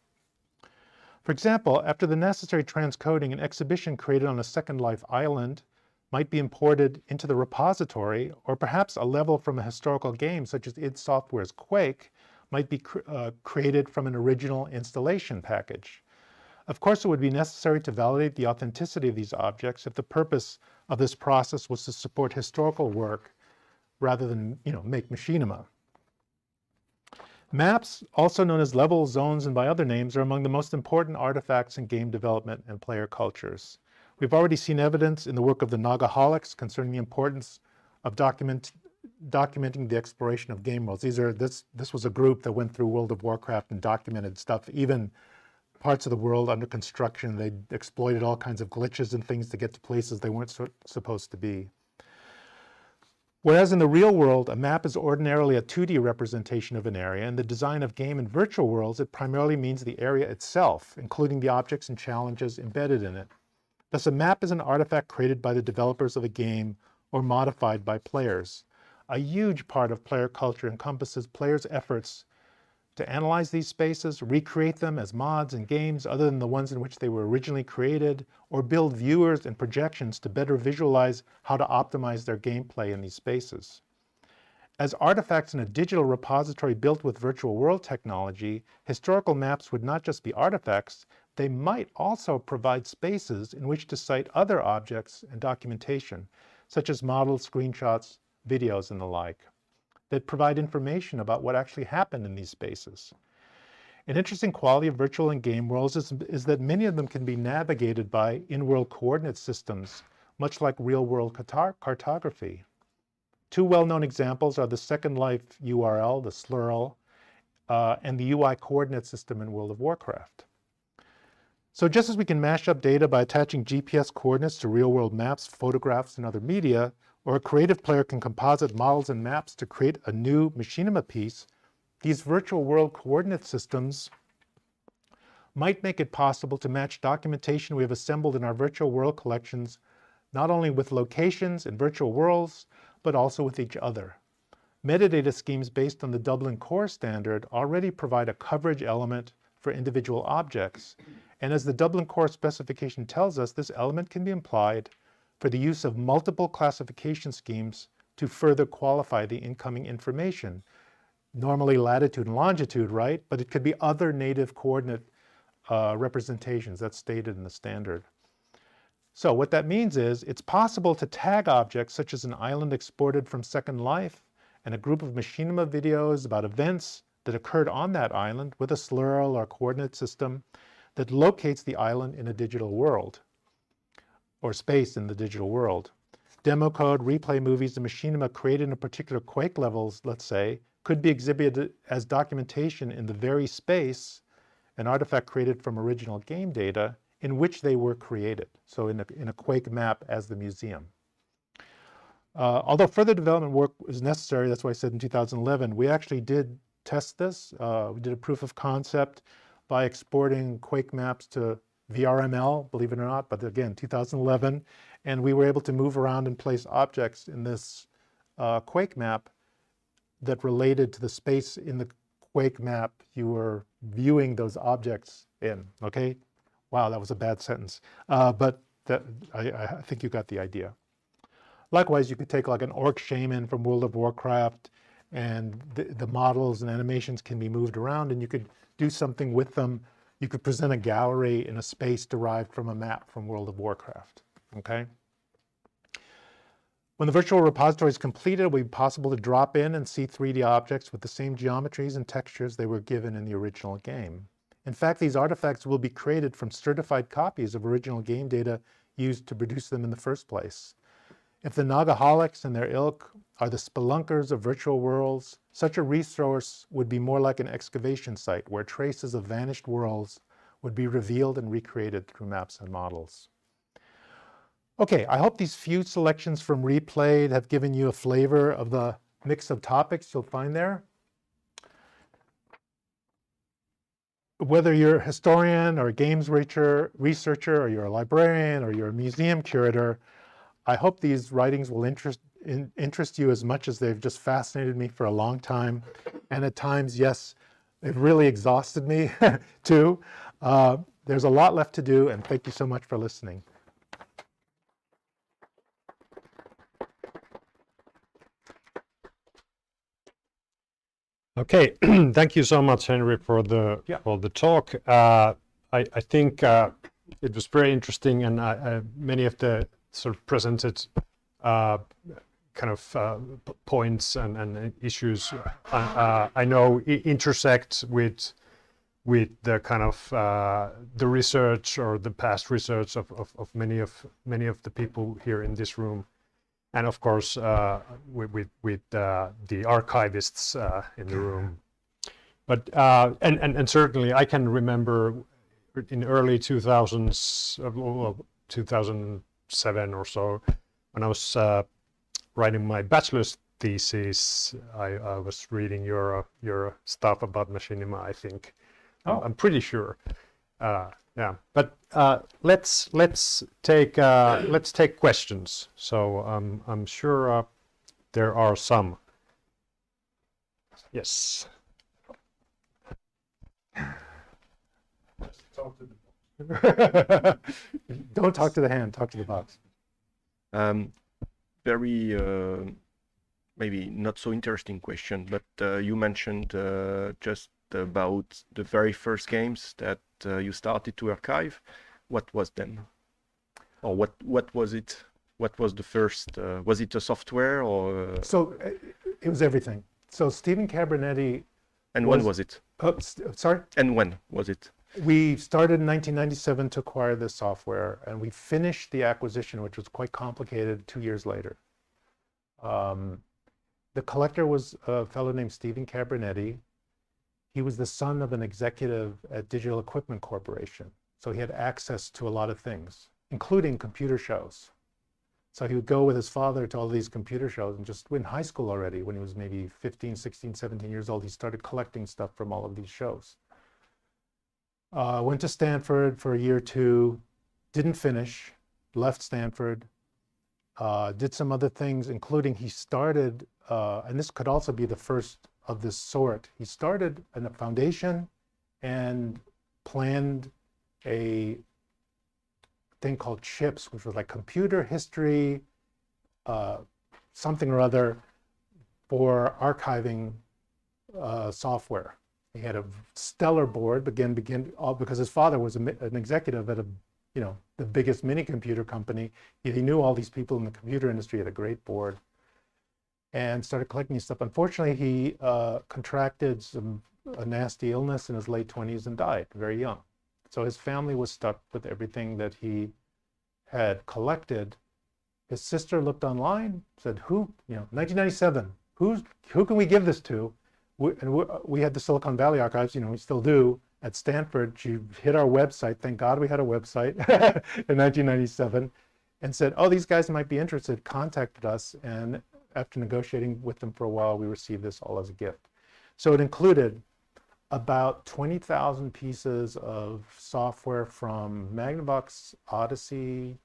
For example, after the necessary transcoding, an exhibition created on a Second Life island might be imported into the repository, or perhaps a level from a historical game such as id Software's Quake might be created from an original installation package. Of course, it would be necessary to validate the authenticity of these objects if the purpose of this process was to support historical work rather than, make machinima. Maps, also known as levels, zones, and by other names, are among the most important artifacts in game development and player cultures. We've already seen evidence in the work of the Nagaholics concerning the importance of documenting the exploration of game worlds. This was a group that went through World of Warcraft and documented stuff, even parts of the world under construction. They exploited all kinds of glitches and things to get to places they weren't supposed to be. Whereas in the real world, a map is ordinarily a 2D representation of an area. In the design of game and virtual worlds, it primarily means the area itself, including the objects and challenges embedded in it. Thus, a map is an artifact created by the developers of a game or modified by players. A huge part of player culture encompasses players' efforts to analyze these spaces, recreate them as mods and games other than the ones in which they were originally created, or build viewers and projections to better visualize how to optimize their gameplay in these spaces. As artifacts in a digital repository built with virtual world technology, historical maps would not just be artifacts, they might also provide spaces in which to cite other objects and documentation, such as models, screenshots, videos, and the like, that provide information about what actually happened in these spaces. An interesting quality of virtual and game worlds is that many of them can be navigated by in-world coordinate systems, much like real-world cartography. Two well-known examples are the Second Life URL, the SLURL, and the UI coordinate system in World of Warcraft. So just as we can mash up data by attaching GPS coordinates to real-world maps, photographs, and other media, or a creative player can composite models and maps to create a new machinima piece, these virtual world coordinate systems might make it possible to match documentation we have assembled in our virtual world collections not only with locations and virtual worlds, but also with each other. Metadata schemes based on the Dublin Core standard already provide a coverage element for individual objects, and as the Dublin Core specification tells us, this element can be implied for the use of multiple classification schemes to further qualify the incoming information. Normally latitude and longitude, right? But it could be other native coordinate representations that's stated in the standard. So what that means is it's possible to tag objects such as an island exported from Second Life and a group of machinima videos about events that occurred on that island with a SLURL or coordinate system that locates the island in a digital world, or space in the digital world. Demo code, replay movies, and machinima created in a particular Quake levels, let's say, could be exhibited as documentation in the very space an artifact created from original game data in which they were created. So in a Quake map as the museum. Although further development work is necessary, that's why I said in 2011, we actually did test this. We did a proof of concept by exporting Quake maps to VRML, believe it or not, but again, 2011. And we were able to move around and place objects in this Quake map that related to the space in the Quake map you were viewing those objects in, okay? Wow, that was a bad sentence. But I think you got the idea. Likewise, you could take like an orc shaman from World of Warcraft, and the models and animations can be moved around, and you could do something with them. You could present a gallery in a space derived from a map from World of Warcraft, okay? When the virtual repository is completed, it will be possible to drop in and see 3D objects with the same geometries and textures they were given in the original game. In fact, these artifacts will be created from certified copies of original game data used to produce them in the first place. If the Nagaholics and their ilk are the spelunkers of virtual worlds, such a resource would be more like an excavation site where traces of vanished worlds would be revealed and recreated through maps and models. Okay, I hope these few selections from Replayed have given you a flavor of the mix of topics you'll find there. Whether you're a historian or a games researcher, or you're a librarian, or you're a museum curator, I hope these writings will interest you as much as they've just fascinated me for a long time. And at times, yes, they've really exhausted me too. There's a lot left to do, and thank you so much for listening. Okay, thank you so much, Henry, for the talk. I think it was very interesting, and many of the sort of presented kind of points and issues I know intersect with the kind of the research or the past research of many of the people here in this room. And of course, with the archivists in the room, but and certainly I can remember in early 2000s, well, 2007 or so, when I was writing my bachelor's thesis, I was reading your stuff about machinima. I think, I'm pretty sure. Yeah, but let's take questions. So I'm sure there are some. Yes. Don't talk to the hand. Talk to the box. Very maybe not so interesting question, but you mentioned just about the very first games that you started to archive. What was them, or what was it? What was the first? Was it a software or? So it was everything. So Stephen Cabernetti. And when was it? Sorry. And when was it? We started in 1997 to acquire this software, and we finished the acquisition, which was quite complicated, 2 years later. The collector was a fellow named Stephen Cabernetti. He was the son of an executive at Digital Equipment Corporation. So he had access to a lot of things, including computer shows. So he would go with his father to all these computer shows, and just in high school already, when he was maybe 15, 16, 17 years old, he started collecting stuff from all of these shows. Went to Stanford for a year or two, didn't finish, left Stanford, did some other things, including he started, and this could also be the first of this sort, he started a foundation and planned a thing called CHIPS, which was like computer history, something or other, for archiving software. He had a stellar board, all because his father was an executive at the biggest mini computer company. He knew all these people in the computer industry, had a great board, and started collecting his stuff. Unfortunately, he contracted a nasty illness in his late 20s and died very young. So his family was stuck with everything that he had collected. His sister looked online, said, 1997, who can we give this to? We had the Silicon Valley archives, we still do, at Stanford. She hit our website. Thank God we had a website in 1997, and said, "Oh, these guys might be interested." Contacted us, and after negotiating with them for a while, we received this all as a gift. So it included about 20,000 pieces of software from Magnavox Odyssey,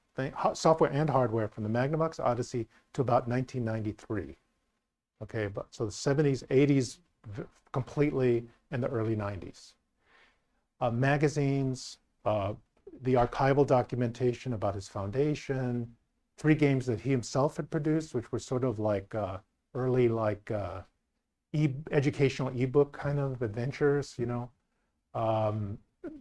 software and hardware from the Magnavox Odyssey to about 1993. Okay, but so the 70s, 80s completely, and the early 90s. Magazines, the archival documentation about his foundation, 3 games that he himself had produced, which were sort of like early educational ebook kind of adventures, you know,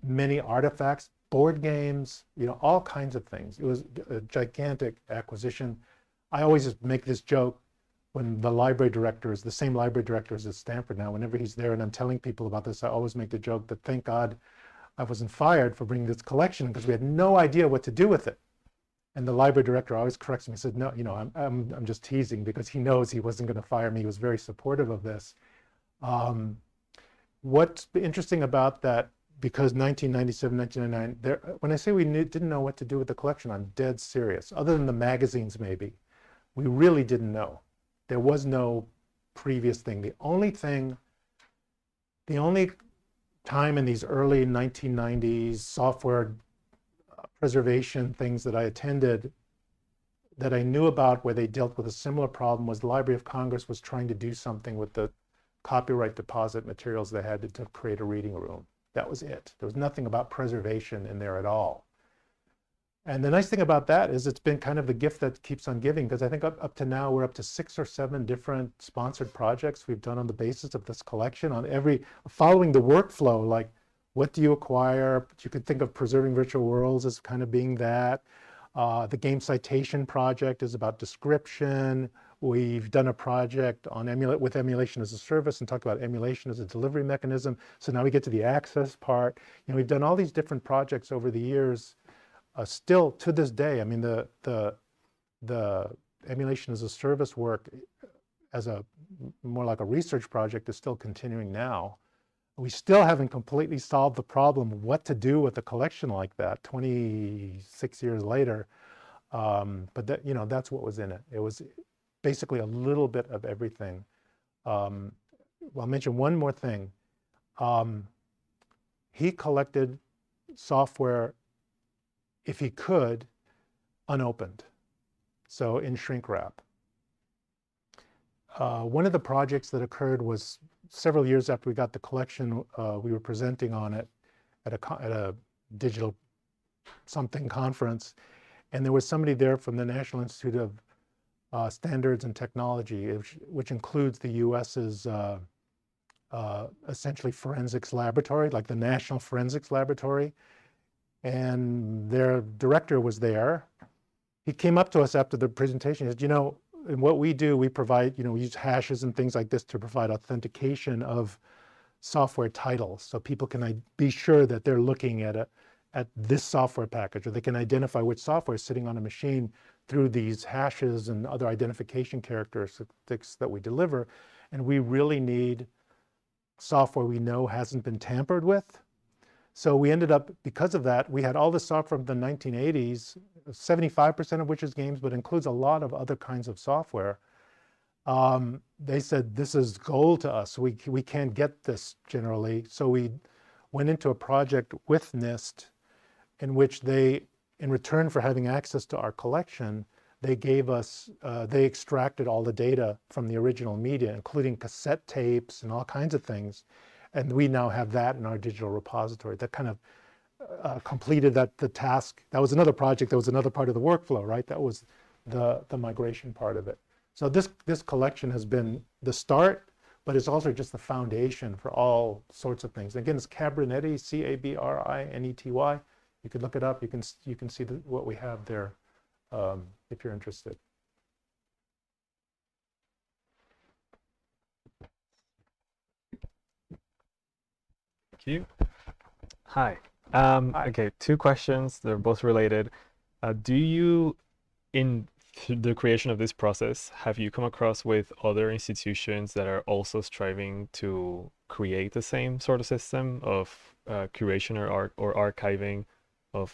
many artifacts, board games, you know, all kinds of things. It was a gigantic acquisition. I always just make this joke when the library director is the same library director as at Stanford now. Whenever he's there and I'm telling people about this, I always make the joke that thank God I wasn't fired for bringing this collection, because we had no idea what to do with it. And the library director always corrects me. He said, "No, you know, I'm just teasing," because he knows he wasn't going to fire me. He was very supportive of this. What's interesting about that, because 1997, 1999, when I say we didn't know what to do with the collection, I'm dead serious. Other than the magazines, maybe, we really didn't know. There was no previous thing. The only time in these early 1990s software preservation things that I attended that I knew about where they dealt with a similar problem was the Library of Congress was trying to do something with the copyright deposit materials they had to create a reading room. That was it. There was nothing about preservation in there at all. And the nice thing about that is it's been kind of the gift that keeps on giving, because I think up to now we're up to 6 or 7 different sponsored projects we've done on the basis of this collection, on following the workflow, like what do you acquire? You could think of Preserving Virtual Worlds as kind of being that. The Game Citation Project is about description. We've done a project on with emulation as a service and talked about emulation as a delivery mechanism. So now we get to the access part. You know, we've done all these different projects over the years. Still to this day, I mean, the emulation as a service work as more like a research project is still continuing now. We still haven't completely solved the problem of what to do with a collection like that 26 years later. But that, you know, that's what was in it. It was basically a little bit of everything. Well, I'll mention one more thing. He collected software, if he could, unopened, so in shrink wrap. One of the projects that occurred was several years after we got the collection, we were presenting on it at a digital something conference, and there was somebody there from the National Institute of Standards and Technology, which includes the US's essentially forensics laboratory, like the National Forensics Laboratory. And their director was there. He came up to us after the presentation. He said, "You know, in what we do, we provide, you know, we use hashes and things like this to provide authentication of software titles, so people can be sure that they're looking at this software package, or they can identify which software is sitting on a machine through these hashes and other identification characteristics that we deliver. And we really need software we know hasn't been tampered with." So we ended up, because of that, we had all this software from the 1980s, 75% of which is games, but includes a lot of other kinds of software. They said, this is gold to us. We can't get this generally. So we went into a project with NIST in which they, in return for having access to our collection, they gave us, they extracted all the data from the original media, including cassette tapes and all kinds of things. And we now have that in our digital repository. That kind of completed the task. That was another project. That was another part of the workflow, right? That was the migration part of it. So this collection has been the start, but it's also just the foundation for all sorts of things. Again, it's Cabrinety, Cabrinety. You could look it up. You can see what we have there if you're interested. Thank you. Hi. Okay, 2 questions. They're both related. Do you, in through the creation of this process, have you come across with other institutions that are also striving to create the same sort of system of curation or archiving of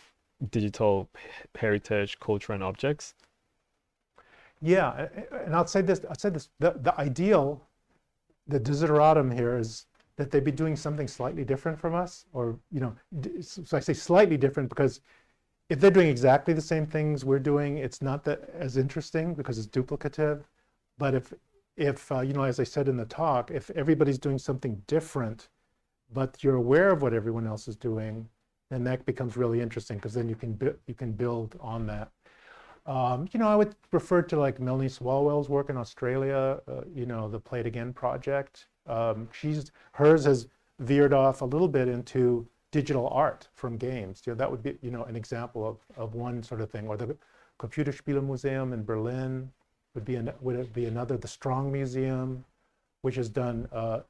digital heritage, culture, and objects? Yeah, and I'll say this, the ideal, the desideratum here is that they be doing something slightly different from us, or, so I say slightly different because if they're doing exactly the same things we're doing, it's not that as interesting because it's duplicative. But if as I said in the talk, if everybody's doing something different, but you're aware of what everyone else is doing, then that becomes really interesting because then you can build on that. I would refer to like Melanie Swalwell's work in Australia, the Play It Again project. Hers has veered off a little bit into digital art from games. That would be, an example of one sort of thing. Or the Computerspiele Museum in Berlin would be another. The Strong Museum, which has done a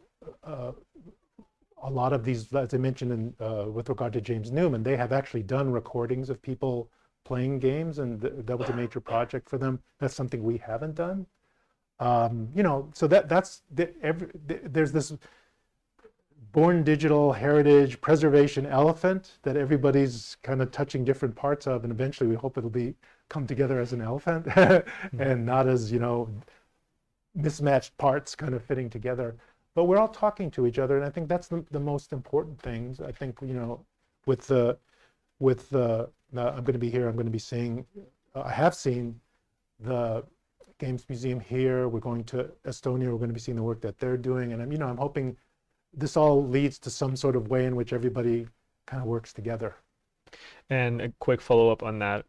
lot of these, as I mentioned with regard to James Newman, they have actually done recordings of people playing games, and that was a major project for them. That's something we haven't done. So there's this born digital heritage preservation elephant that everybody's kind of touching different parts of, and eventually we hope it'll come together as an elephant and not as mismatched parts kind of fitting together. But we're all talking to each other, and I think that's the most important things. I think I'm going to be here. I'm going to be seeing. I have seen the Games Museum here. We're going to Estonia. We're going to be seeing the work that they're doing, and I'm hoping this all leads to some sort of way in which everybody kind of works together. And a quick follow-up on that.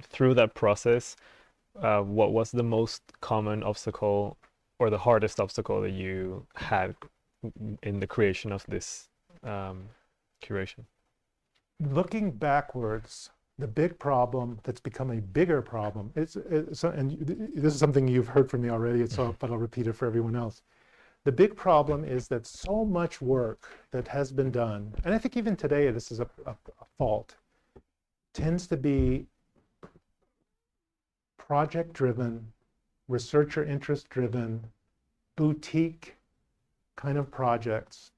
Through that process, what was the most common obstacle or the hardest obstacle that you had in the creation of this curation? Looking backwards, the big problem that's become a bigger problem, and this is something you've heard from me already, but I'll repeat it for everyone else. The big problem is that so much work that has been done, and I think even today this is a fault, tends to be project-driven, researcher interest-driven, boutique kind of projects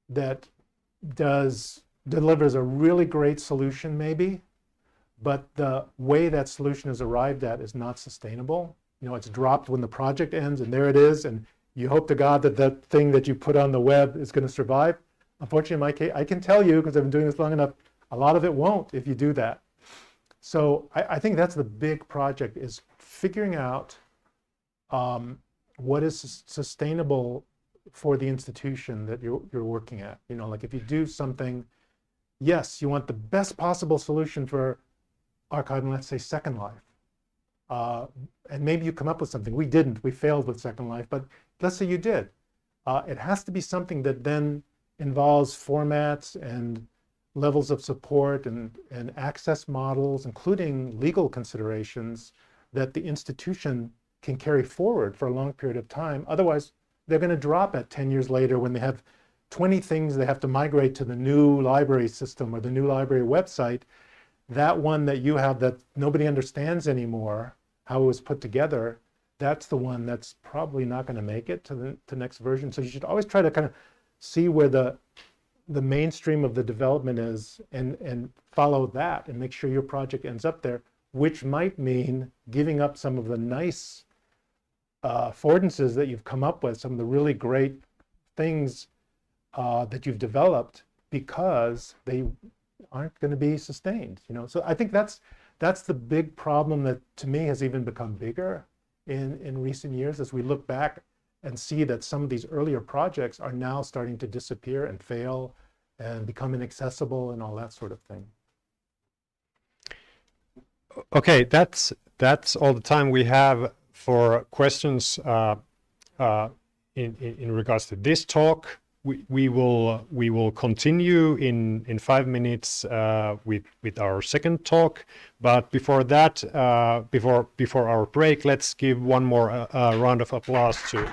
that delivers a really great solution maybe, but the way that solution is arrived at is not sustainable. It's dropped when the project ends, and there it is, and you hope to God that that thing that you put on the web is going to survive. Unfortunately, in my case, I can tell you, because I've been doing this long enough, a lot of it won't if you do that. So I think that's the big project, is figuring out what is sustainable for the institution that you're working at. Like if you do something, yes, you want the best possible solution for archiving, let's say Second Life. And maybe you come up with something. We didn't. We failed with Second Life, but let's say you did. It has to be something that then involves formats and levels of support and access models, including legal considerations that the institution can carry forward for a long period of time. Otherwise, they're going to drop it 10 years later when they have 20 things they have to migrate to the new library system or the new library website. That one that you have that nobody understands anymore, how it was put together, that's the one that's probably not going to make it to the next version. So you should always try to kind of see where the mainstream of the development is and follow that and make sure your project ends up there, which might mean giving up some of the nice affordances that you've come up with, some of the really great things that you've developed, because they aren't going to be sustained. So I think that's the big problem that to me has even become bigger in recent years, as we look back and see that some of these earlier projects are now starting to disappear and fail and become inaccessible and all that sort of thing. Okay, that's all the time we have for questions in regards to this talk. We will continue in 5 minutes with our second talk, but before that, before our break, let's give one more round of applause to